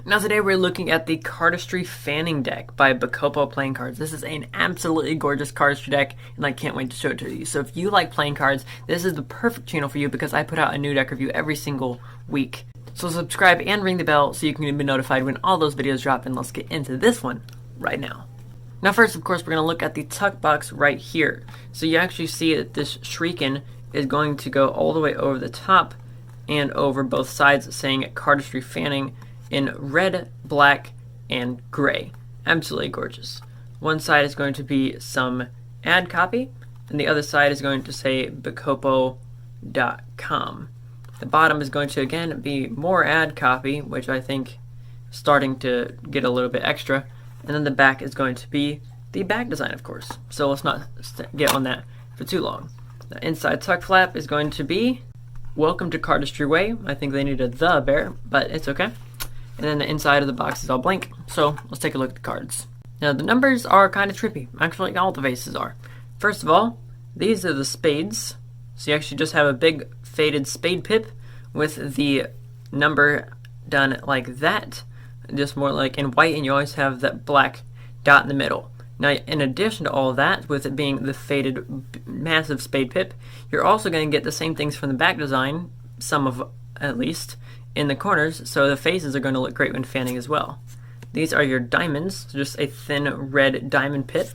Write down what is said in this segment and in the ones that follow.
Now today we're looking at the Cardistry Fanning deck by Bacopo Playing Cards. This is an absolutely gorgeous Cardistry deck, and I can't wait to show it to you. So if you like playing cards, this is the perfect channel for you because I put out a new deck review every single week. So subscribe and ring the bell so you can be notified when all those videos drop, and let's get into this one right now. Now first, of course, we're going to look at the tuck box right here. So you actually see that this Shriekin is going to go all the way over the top and over both sides, saying Cardistry Fanning in red, black, and gray. Absolutely gorgeous. One side is going to be some ad copy, and the other side is going to say bacopo.com. The bottom is going to again be more ad copy, which I think is starting to get a little bit extra, and then the back is going to be the back design, of course. So let's not get on that for too long. The inside tuck flap is going to be Welcome to Cardistry Way. I think they need a the there, but it's okay. And then the inside of the box is all blank. So let's take a look at the cards. Now the numbers are kind of trippy. Actually, all the faces are. First of all, these are the spades. So you actually just have a big faded spade pip with the number done like that. Just more like in white, and you always have that black dot in the middle. Now, in addition to all that, with it being the faded massive spade pip, you're also going to get the same things from the back design, some of at least, in the corners, so the faces are going to look great when fanning as well. These are your diamonds, just a thin red diamond pip,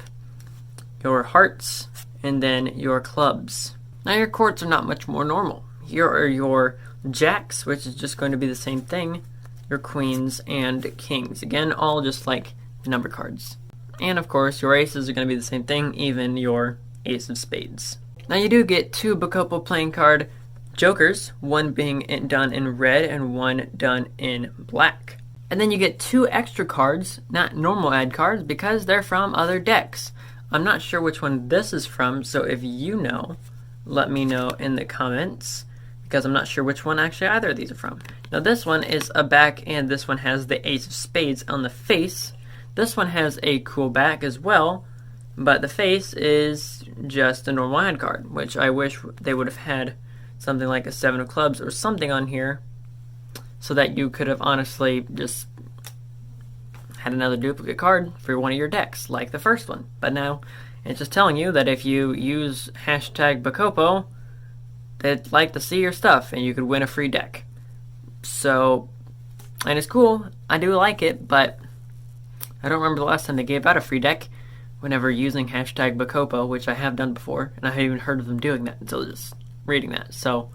your hearts, and then your clubs. Now your courts are not much more normal. Here are your jacks, which is just going to be the same thing, your queens and kings. Again, all just like the number cards. And of course, your aces are going to be the same thing, even your ace of spades. Now you do get two Bacopo playing card jokers, one being done in red and one done in black. And then you get two extra cards, not normal ad cards, because they're from other decks. I'm not sure which one this is from, so if you know, let me know in the comments, because I'm not sure which one actually either of these are from. Now this one is a back, and this one has the ace of spades on the face. This one has a cool back as well, but the face is just a normal ad card, which I wish they would have had something like a 7 of clubs or something on here so that you could have honestly just had another duplicate card for one of your decks, like the first one. But now it's just telling you that if you use hashtag Bacopo, they'd like to see your stuff and you could win a free deck. So, and it's cool. I do like it, but I don't remember the last time they gave out a free deck whenever using hashtag Bacopo, which I have done before, and I hadn't even heard of them doing that until just reading that. So,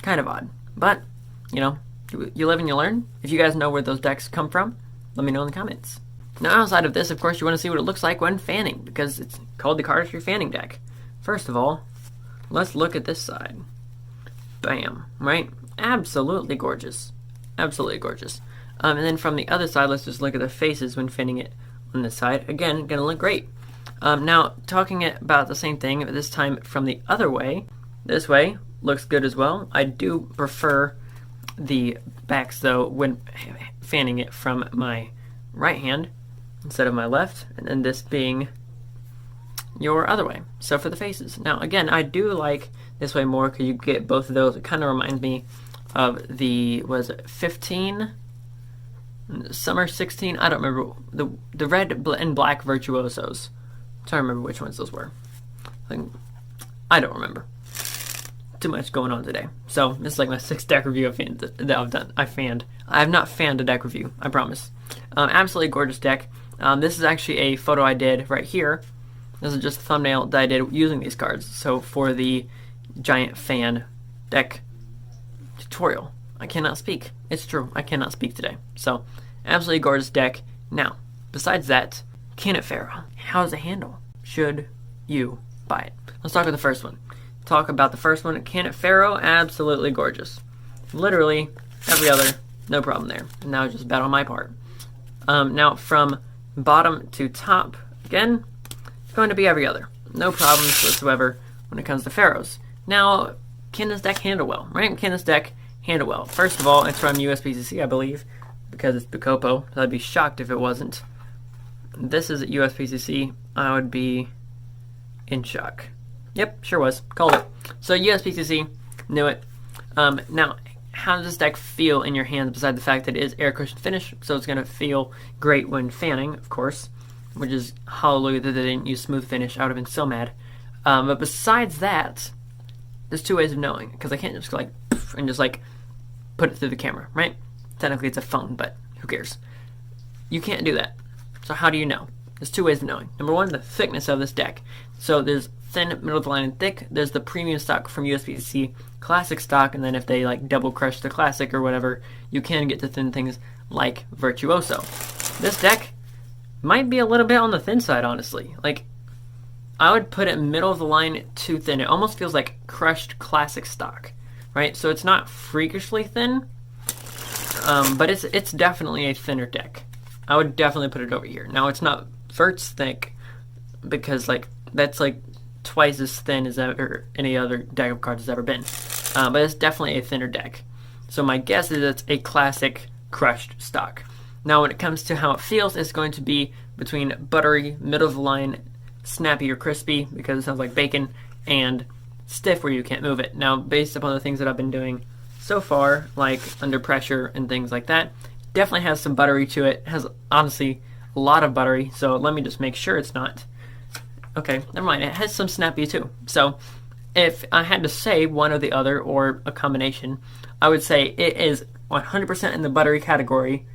kind of odd. But, you know, you live and you learn. If you guys know where those decks come from, let me know in the comments. Now, outside of this, of course, you want to see what it looks like when fanning, because it's called the Cardistry Fanning deck. First of all, let's look at this side. Bam, right? Absolutely gorgeous. Absolutely gorgeous. And then from the other side, let's just look at the faces when fanning it on this side. Again, gonna look great. Now, talking about the same thing, this time from the other way, this way looks good as well. I do prefer the backs, though, when fanning it from my right hand instead of my left, and then this being your other way. So for the faces. Now, again, I do like this way more because you get both of those. It kind of reminds me of the, was it 15? Summer 16? I don't remember. The red and black Virtuosos. I'm trying to remember which ones those were. I don't remember. Too much going on today. So this is like my 6th deck review that I've done. I have not fanned a deck review, I promise. Absolutely gorgeous deck. This is actually a photo I did right here. This is just a thumbnail that I did using these cards. So for the giant fan deck tutorial. I cannot speak. It's true. I cannot speak today. So, absolutely gorgeous deck. Now, besides that, can it Pharaoh? How's it handle? Should you buy it? Let's talk about the first one. Talk about the first one. Can it Pharaoh? Absolutely gorgeous. Literally every other, no problem there. Now just bad on my part. Now from bottom to top, again, it's going to be every other. No problems whatsoever when it comes to Pharaohs. Now, can this deck handle well? Right? Can this deck handle well? First of all, it's from USPCC, I believe, because it's Bacopo. So I'd be shocked if it wasn't. This is at USPCC. I would be in shock. Yep, sure was. Called it. So USPCC, knew it. Now, how does this deck feel in your hands besides the fact that it is air cushion finish, so it's going to feel great when fanning, of course, which is hallelujah that they didn't use smooth finish. I would have been so mad. But besides that, there's two ways of knowing, because I can't just like and just like put it through the camera, right? Technically it's a phone, but who cares? You can't do that. So how do you know? There's two ways of knowing. Number one, the thickness of this deck. So there's thin, middle of the line, and thick. There's the premium stock from USB-C, classic stock, and then if they like double crush the classic or whatever, you can get to thin things like Virtuoso. This deck might be a little bit on the thin side, honestly. Like, I would put it middle of the line too thin. It almost feels like crushed classic stock, right? So it's not freakishly thin, but it's definitely a thinner deck. I would definitely put it over here. Now it's not Vert's thick, because like that's like twice as thin as ever any other deck of cards has ever been, but it's definitely a thinner deck. So my guess is it's a classic crushed stock. Now when it comes to how it feels, it's going to be between buttery, middle of the line, snappy or crispy because it sounds like bacon, and stiff where you can't move it. Now based upon the things that I've been doing so far, like under pressure and things like that, definitely has some buttery to it. It has honestly a lot of buttery, so let me just make sure it's not. Okay, never mind. It has some snappy too. So if I had to say one or the other or a combination, I would say it is 100% in the buttery category,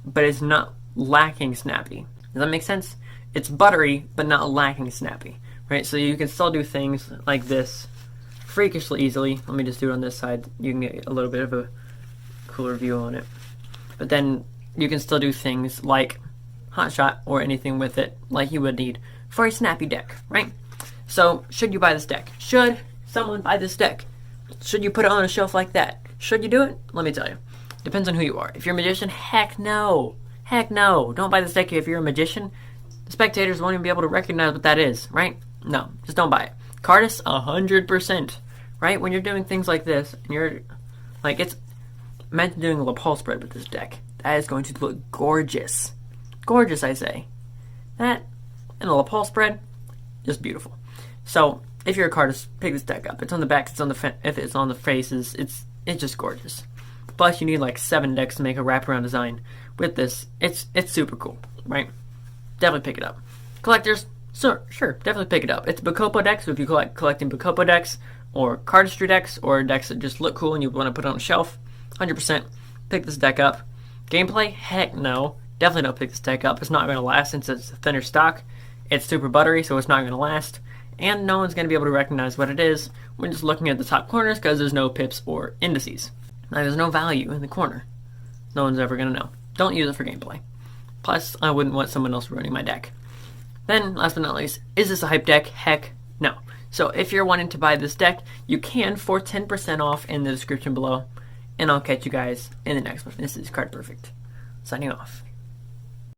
but it's not lacking snappy. Does that make sense? It's buttery, but not lacking snappy, right? So you can still do things like this freakishly easily. Let me just do it on this side. You can get a little bit of a cooler view on it. But then you can still do things like Hot Shot or anything with it like you would need for a snappy deck, right? So should you buy this deck? Should someone buy this deck? Should you put it on a shelf like that? Should you do it? Let me tell you. Depends on who you are. If you're a magician, heck no. Heck no. Don't buy this deck if you're a magician. The spectators won't even be able to recognize what that is, right? No, just don't buy it. Cardist, 100%, right? When you're doing things like this, and you're like, it's imagine doing a lapel spread with this deck. That is going to look gorgeous. Gorgeous, I say. That and a lapel spread, just beautiful. So if you're a cardist, pick this deck up. It's on the back. It's on the if it's on the faces. It's just gorgeous. Plus, you need like 7 decks to make a wraparound design with this. It's super cool, right? Definitely pick it up. Collectors, sure, definitely pick it up. It's Bacopo decks, so if you like collecting Bacopo decks or Cardistry decks or decks that just look cool and you want to put on a shelf, 100% pick this deck up. Gameplay? Heck no. Definitely don't pick this deck up. It's not going to last since it's a thinner stock. It's super buttery, so it's not going to last. And no one's going to be able to recognize what it is when just looking at the top corners because there's no pips or indices. Now, there's no value in the corner. No one's ever going to know. Don't use it for gameplay. Plus, I wouldn't want someone else ruining my deck. Then, last but not least, is this a hype deck? Heck no. So if you're wanting to buy this deck, you can for 10% off in the description below. And I'll catch you guys in the next one. This is Card Perfect, signing off.